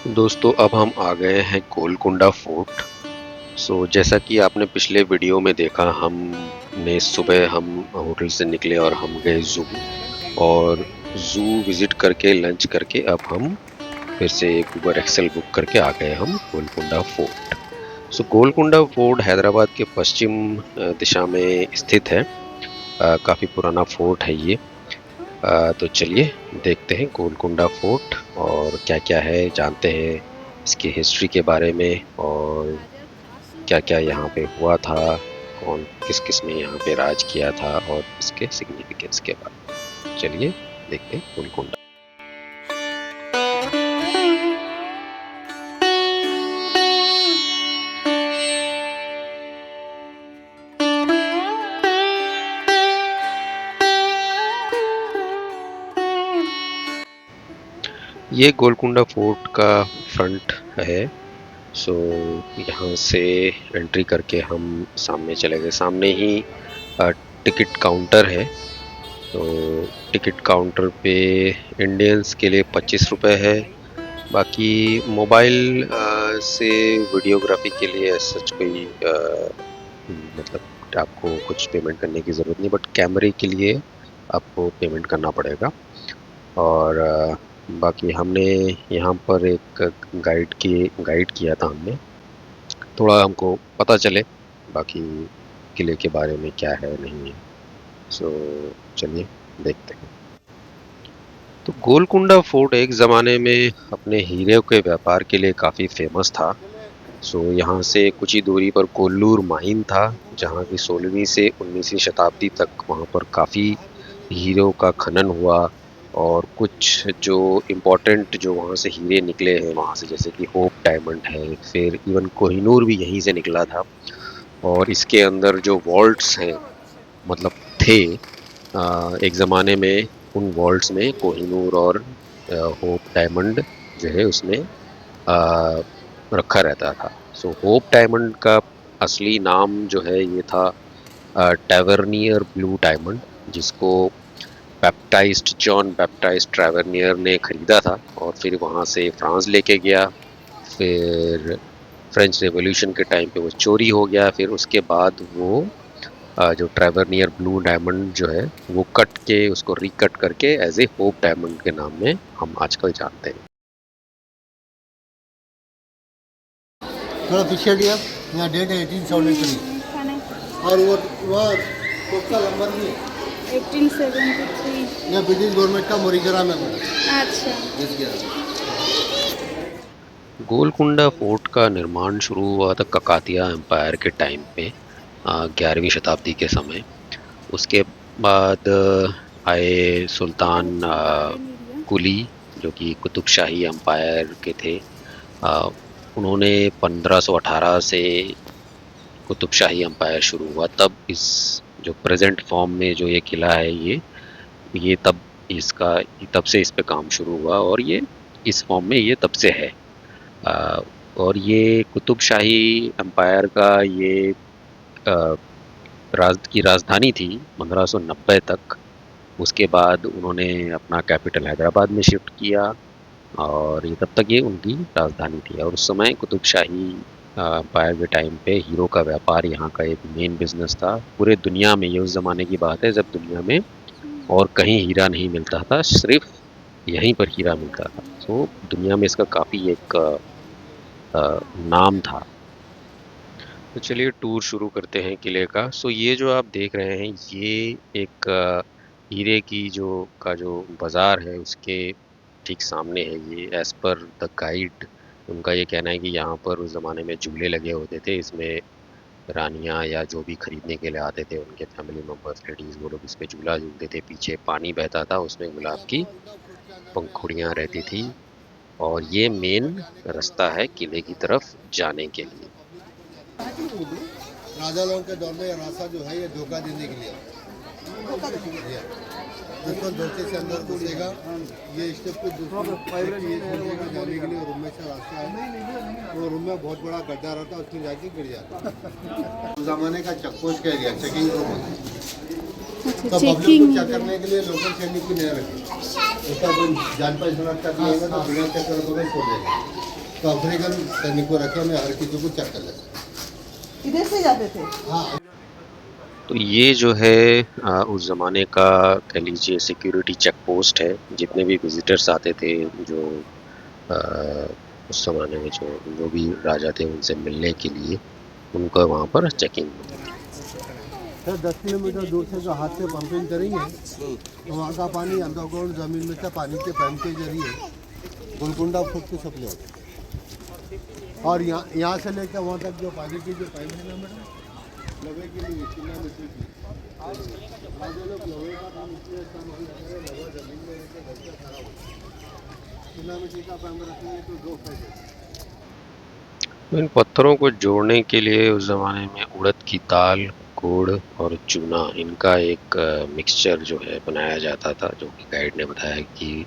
दोस्तों अब हम आ गए हैं गोलकुंडा फोर्ट। जैसा कि आपने पिछले वीडियो में देखा, हमने सुबह हम होटल से निकले और हम गए ज़ू। और ज़ू विज़िट करके लंच करके अब हम फिर से एक उबर एक्सेल बुक करके आ गए हम गोलकुंडा फोर्ट। गोलकुंडा फोर्ट हैदराबाद के पश्चिम दिशा में स्थित है। काफ़ी पुराना फोर्ट है ये। तो चलिए देखते हैं गोलकुंडा फोर्ट और क्या-क्या है, जानते हैं इसकी हिस्ट्री के बारे में और क्या-क्या यहाँ पे हुआ था, कौन किस-किस ने यहाँ पे राज किया था और इसके सिग्निफिकेंस के बारे में। चलिए देखते हैं गोलकुंडा। ये गोलकुंडा फोर्ट का फ्रंट है। सो यहाँ से एंट्री करके हम सामने चले गए। सामने ही टिकट काउंटर है। तो टिकट काउंटर पे इंडियंस के लिए 25 रुपये है। बाकी मोबाइल से वीडियोग्राफी के लिए सच कोई मतलब आपको कुछ पेमेंट करने की ज़रूरत नहीं, बट कैमरे के लिए आपको पेमेंट करना पड़ेगा। और बाकी हमने यहाँ पर एक गाइड किया था हमने, थोड़ा हमको पता चले बाकी किले के बारे में क्या है नहीं है। सो चलिए देखते हैं। तो गोलकुंडा फोर्ट एक ज़माने में अपने हीरे के व्यापार के लिए काफ़ी फेमस था। यहाँ से कुछ ही दूरी पर कोल्लूर माइन था, जहाँ की 16वीं से 19वीं शताब्दी तक वहाँ पर काफ़ी हीरों का खनन हुआ। और कुछ जो इम्पोर्टेंट जो वहाँ से हीरे निकले हैं वहाँ से, जैसे कि होप डायमंड है, फिर इवन कोहिनूर भी यहीं से निकला था। और इसके अंदर जो वॉल्ट्स हैं, मतलब थे एक ज़माने में, उन वॉल्ट्स में कोहिनूर और होप डायमंड जो है उसमें रखा रहता था। होप डायमंड का असली नाम जो है ये था टैवर्नियर ब्लू डायमंड, जिसको बैप्टाइज्ड जॉन बैप्टाइज्ड ट्रैवर्नियर ने खरीदा था और फिर वहाँ से फ्रांस लेके गया। फिर फ्रेंच रेवोल्यूशन के टाइम पे वो चोरी हो गया। फिर उसके बाद वो जो ट्रैवर्नियर ब्लू डायमंड जो है वो कट के उसको रिकट करके एज ए होप डायमंड के नाम में हम आजकल जानते हैं। थोड़ा पीछे लिया, यहाँ डेट है 1873 और वो वह उसका नंबर भी 1873। यहाँ ब्रिटिश गवर्नमेंट का मोरिगरा में बना। अच्छा। गोलकुंडा फोर्ट का निर्माण शुरू हुआ था ककातिया एम्पायर के टाइम पे, 11वीं शताब्दी के समय। उसके बाद आए सुल्तान कुली, जो कि कुतुब शाही एम्पायर के थे। उन्होंने 1518 से कुतुब शाही एम्पायर शुरू हुआ, तब इस जो प्रेजेंट फॉर्म में जो ये किला है ये तब इसका तब से इस पे काम शुरू हुआ और ये इस फॉर्म में ये तब से है। और ये कुतुब शाही एम्पायर का ये की राजधानी थी 1590 तक। उसके बाद उन्होंने अपना कैपिटल हैदराबाद में शिफ्ट किया और ये तब तक ये उनकी राजधानी थी। और उस समय कुतुब शाही एम्पायर के टाइम पे हीरो का व्यापार यहाँ का एक मेन बिजनेस था पूरे दुनिया में। ये उस ज़माने की बात है जब दुनिया में और कहीं हीरा नहीं मिलता था, सिर्फ यहीं पर हीरा मिलता था। दुनिया में इसका काफ़ी एक नाम था। तो चलिए टूर शुरू करते हैं किले का। ये जो आप देख रहे हैं ये एक हीरे की जो बाज़ार है उसके ठीक सामने है ये। एज़ पर द गाइड उनका ये कहना है कि यहाँ पर उस ज़माने में झूले लगे होते थे, इसमें रानियाँ या जो भी खरीदने के लिए आते थे उनके फैमिली मेम्बर्स, लेडीज़, वो लोग इस पे झूला झूलते थे। पीछे पानी बहता था, उसमें गुलाब की पंखुड़ियाँ रहती थी। और ये मेन रास्ता है किले की तरफ जाने के लिए। राजा लोगों के दौर में ये रास्ता जो है ये धोखा देने के लिए जिसको धोखे से अंदर घुसेगा, ये स्टेप पे जाने के लिए रूम में से रास्ता है। वो रूम में बहुत बड़ा गड्ढा रहता है, उसमें जाके गिर जाता। उस जमाने का चेकपोस्ट का एरिया, चेकिंग रूम। तो पब्लिक को चेक करने के लिए लोकल सैनिक भी नहीं रखे। उसका कोई जान पहचान का नहीं है तो बिना चेक करे छोड़ देगा। तो अफ्रीकन सैनिक को रखे मैं हर किसी को चेक कर लेता। इधर से जाते थे। हाँ। तो ये जो है उस ज़माने का कह लीजिए सिक्योरिटी चेक पोस्ट है। जितने भी विजिटर्स आते थे, जो अ, उस ज़माने में जो भी राजा थे उनसे मिलने के लिए, उनका वहाँ पर चेकिंग होती थी। सर 10 किलोमीटर दूर से जो हाथ से पंपिंग करेंगे तो वहाँ का पानी अंडरग्राउंड ज़मीन में से पानी के पैप के जरिए गोलकुंडा फूट के सप्लाई होता है। और यहाँ से लेकर वहाँ तक जो पानी की जो पाइप है ना मैडम, लोहे की नहीं, चिन्ना मिट्टी की। आज ये लोग लोहे का काम इसलिए इस्तेमाल कर रहे हैं, लोहा ज़मीन में रहकर घर से खराब होता है। चिन्ना मिट्टी का पैप रखेंगे तो 2 पैसे। तो इन पत्थरों को जोड़ने के लिए उस ज़माने में उड़द की दाल, गुड़ और चूना, इनका एक मिक्सचर जो है बनाया जाता था, जो कि गाइड ने बताया कि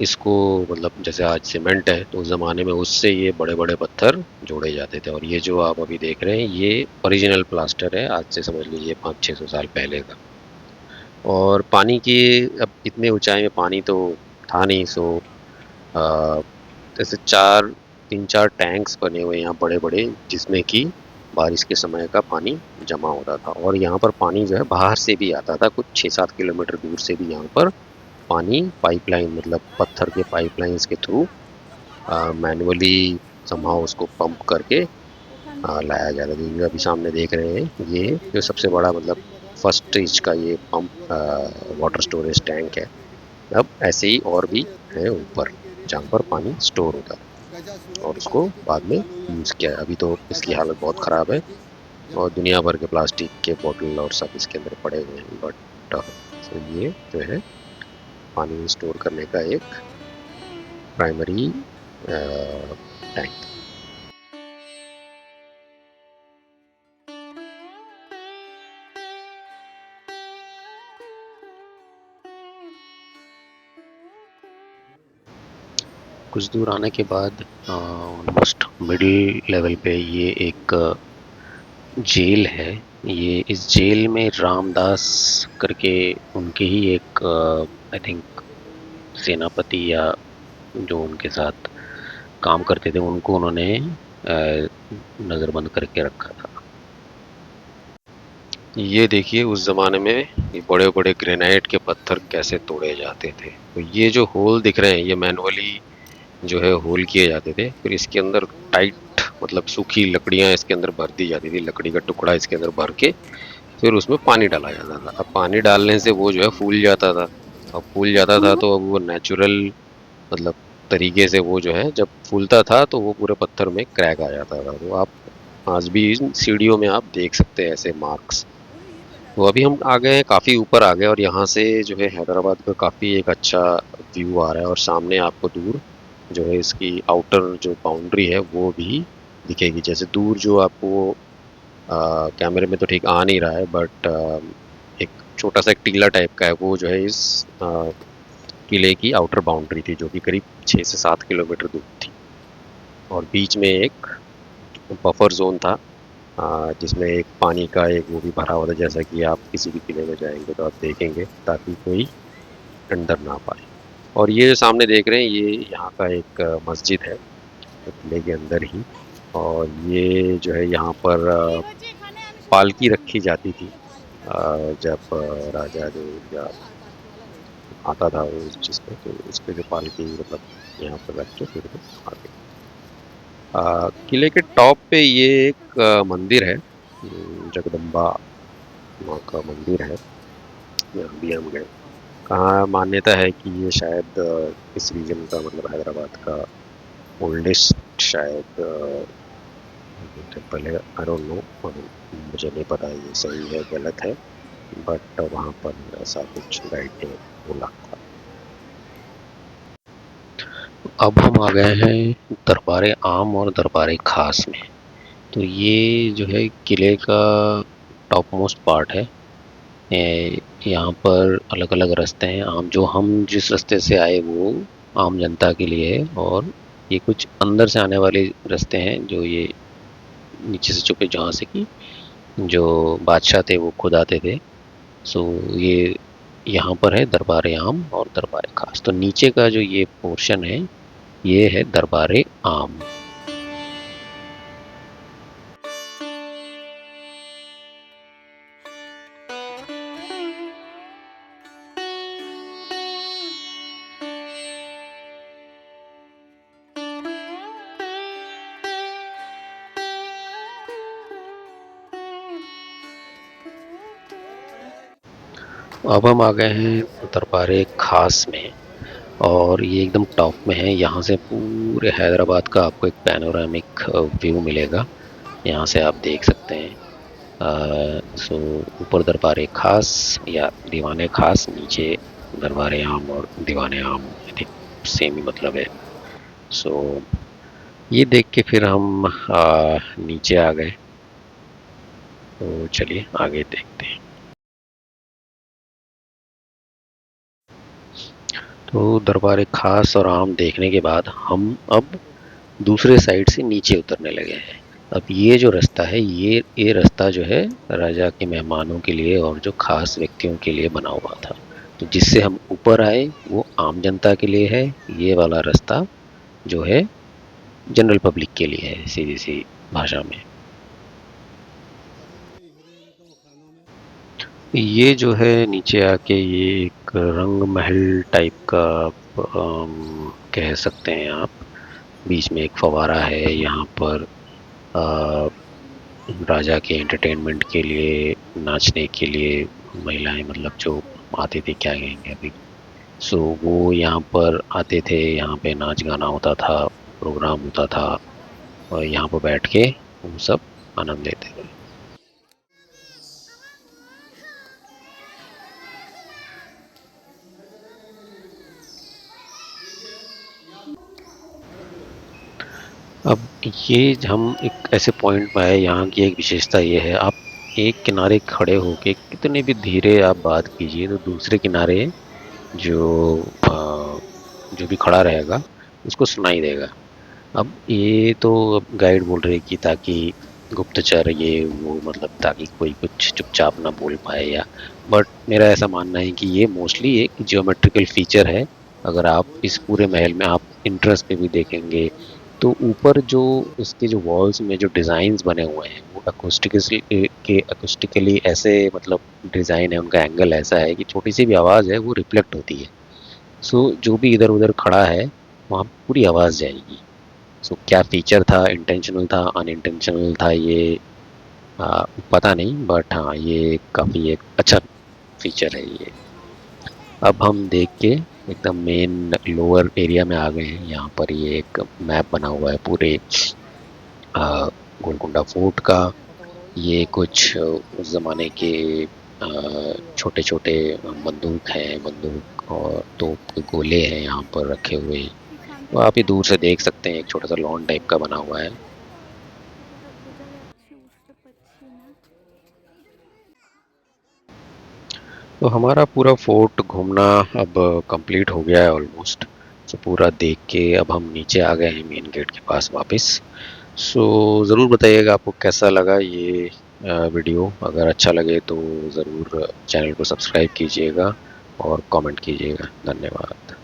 इसको मतलब जैसे आज सीमेंट है तो उस ज़माने में उससे ये बड़े बड़े पत्थर जोड़े जाते थे। और ये जो आप अभी देख रहे हैं ये ओरिजिनल प्लास्टर है, आज से समझ लीजिए 500-600 साल पहले का। और पानी की, अब इतने ऊंचाई में पानी तो था नहीं, सो अ, जैसे 3-4 टैंक्स बने हुए हैं यहाँ बड़े बड़े, जिसमें कि बारिश के समय का पानी जमा होता था। और यहाँ पर पानी जो है बाहर से भी आता था, कुछ 6-7 किलोमीटर दूर से भी यहाँ पर पानी पाइपलाइन, मतलब पत्थर के पाइपलाइंस के थ्रू मैनुअली समहाउ उसको पंप करके लाया जाता था। ये अभी सामने देख रहे हैं, ये जो सबसे बड़ा मतलब फर्स्ट स्टेज का ये पंप वाटर स्टोरेज टैंक है। अब ऐसे ही और भी है ऊपर, जहाँ पर पानी स्टोर होता है और उसको बाद में यूज़ किया है। अभी तो इसकी हालत बहुत ख़राब है और दुनिया भर के प्लास्टिक के बोतल और सब इसके अंदर पड़े हुए हैं। बट ये जो है पानी स्टोर करने का एक प्राइमरी टैंक। कुछ दूर आने के बाद ऑलमोस्ट मिडिल लेवल पे ये एक जेल है। ये इस जेल में रामदास करके उनके ही एक आई थिंक सेनापति या जो उनके साथ काम करते थे, उनको उन्होंने नज़रबंद करके रखा था। ये देखिए उस ज़माने में ये बड़े बड़े ग्रेनाइट के पत्थर कैसे तोड़े जाते थे। तो ये जो होल दिख रहे हैं ये मैनुअली जो है होल किए जाते थे, फिर इसके अंदर टाइट मतलब सूखी लकड़ियाँ इसके अंदर भर दी जाती थी, लकड़ी का टुकड़ा इसके अंदर भर के फिर उसमें पानी डाला जाता था। अब पानी डालने से वो जो है फूल जाता था। अब फूल जाता था तो अब वो नेचुरल मतलब तरीके से वो जो है जब फूलता था तो वो पूरे पत्थर में क्रैक आ जाता था। तो आप आज भी इन सीढ़ियों में आप देख सकते हैं ऐसे मार्क्स। तो अभी हम आ गए हैं, काफ़ी ऊपर आ गए और यहाँ से जो है हैदराबाद का काफ़ी एक अच्छा व्यू आ रहा है और सामने आपको दूर जो है इसकी आउटर जो बाउंड्री है वो भी दिखेगी। जैसे दूर जो आपको कैमरे में तो ठीक आ नहीं रहा है, बट एक छोटा सा एक टीला टाइप का है, वो जो है इस किले की आउटर बाउंड्री थी, जो कि करीब 6 से 7 किलोमीटर दूर थी। और बीच में एक बफर जोन था, जिसमें एक पानी का एक वो भी भरा हुआ था, जैसा कि आप किसी भी किले में जाएंगे तो आप देखेंगे, ताकि कोई अंदर ना पाए। और ये जो सामने देख रहे हैं ये यहाँ का एक मस्जिद है किले के अंदर ही। और ये जो है यहाँ पर पालकी रखी जाती थी, जब राजा जो या आता था उस चीज़ पे, तो इस पे जो पालकी मतलब यहाँ पर रख के फिर वो आगे किले के टॉप पे ये एक मंदिर है, जगदम्बा माँ का मंदिर है। यहाँ भी हम गए। कहाँ मान्यता है कि ये शायद इस रीजन का मतलब हैदराबाद का ओल्डेस्ट शायद टेम्पल है। आई डोंट नो, मुझे नहीं पता ये सही है गलत है, बट वहाँ पर ऐसा कुछ गाइड ने बोला था। अब हम आ गए हैं दरबार आम और दरबार खास में। तो ये जो है किले का टॉप मोस्ट पार्ट है। यहाँ पर अलग अलग रास्ते हैं। आम जो हम जिस रास्ते से आए वो आम जनता के लिए है, और ये कुछ अंदर से आने वाले रास्ते हैं जो ये नीचे से छुपे, जहाँ से कि जो बादशाह थे वो खुद आते थे। सो ये यहाँ पर है दरबार आम और दरबार खास। तो नीचे का जो ये पोर्शन है ये है दरबार आम। अब हम आ गए हैं दरबार खास में, और ये एकदम टॉप में है। यहाँ से पूरे हैदराबाद का आपको एक पैनोरामिक व्यू मिलेगा। यहाँ से आप देख सकते हैं। सो ऊपर दरबार खास या दीवाने खास, नीचे दरबार आम और दीवाने आम, आई थिंक सेम ही मतलब है। सो ये देख के फिर हम नीचे आ गए। तो चलिए आगे देखते हैं। तो दरबार खास और आम देखने के बाद हम अब दूसरे साइड से नीचे उतरने लगे हैं। अब ये जो रास्ता है, ये रास्ता जो है राजा के मेहमानों के लिए और जो खास व्यक्तियों के लिए बना हुआ था। तो जिससे हम ऊपर आए वो आम जनता के लिए है। ये वाला रास्ता जो है जनरल पब्लिक के लिए है, सीधी सी भाषा में। ये जो है नीचे आके ये एक रंग महल टाइप का कह सकते हैं आप। बीच में एक फवारा है यहाँ पर। अ, राजा के एंटरटेनमेंट के लिए, नाचने के लिए महिलाएं मतलब जो आती थी, क्या कहेंगे अभी। सो वो यहाँ पर आते थे, यहाँ पे नाच गाना होता था, प्रोग्राम होता था, और यहाँ पर बैठ के वो सब आनंद लेते थे। अब ये हम एक ऐसे पॉइंट पे आए, यहाँ की एक विशेषता ये है, आप एक किनारे खड़े होके कितने भी धीरे आप बात कीजिए तो दूसरे किनारे जो जो भी खड़ा रहेगा उसको सुनाई देगा। अब ये तो अब गाइड बोल रहे कि ताकि गुप्तचर ये वो, मतलब ताकि कोई कुछ चुपचाप ना बोल पाए, या बट मेरा ऐसा मानना है कि ये मोस्टली एक जियोमेट्रिकल फीचर है। अगर आप इस पूरे महल में आप इंटरेस्ट पे भी देखेंगे तो ऊपर जो इसके जो वॉल्स में जो डिज़ाइंस बने हुए हैं वो अकोस्टिकली ऐसे मतलब डिज़ाइन है, उनका एंगल ऐसा है कि छोटी सी भी आवाज़ है वो रिफ्लेक्ट होती है। सो जो भी इधर उधर खड़ा है वहाँ पूरी आवाज़ जाएगी। सो क्या फीचर था, इंटेंशनल था अनइंटेंशनल था, ये पता नहीं, बट हाँ ये काफ़ी एक अच्छा फीचर है ये। अब हम देख के एकदम मेन लोअर एरिया में आ गए हैं। यहाँ पर ये एक मैप बना हुआ है पूरे गोलकुंडा फोर्ट का। ये कुछ उस ज़माने के छोटे छोटे बंदूक हैं, बंदूक और तोप के गोले हैं यहाँ पर रखे हुए। तो आप ही दूर से देख सकते हैं, एक छोटा सा लॉन टाइप का बना हुआ है। तो हमारा पूरा फोर्ट घूमना अब कंप्लीट हो गया है ऑलमोस्ट। तो पूरा देख के अब हम नीचे आ गए हैं मेन गेट के पास वापस। सो ज़रूर बताइएगा आपको कैसा लगा ये वीडियो। अगर अच्छा लगे तो ज़रूर चैनल को सब्सक्राइब कीजिएगा और कमेंट कीजिएगा। धन्यवाद।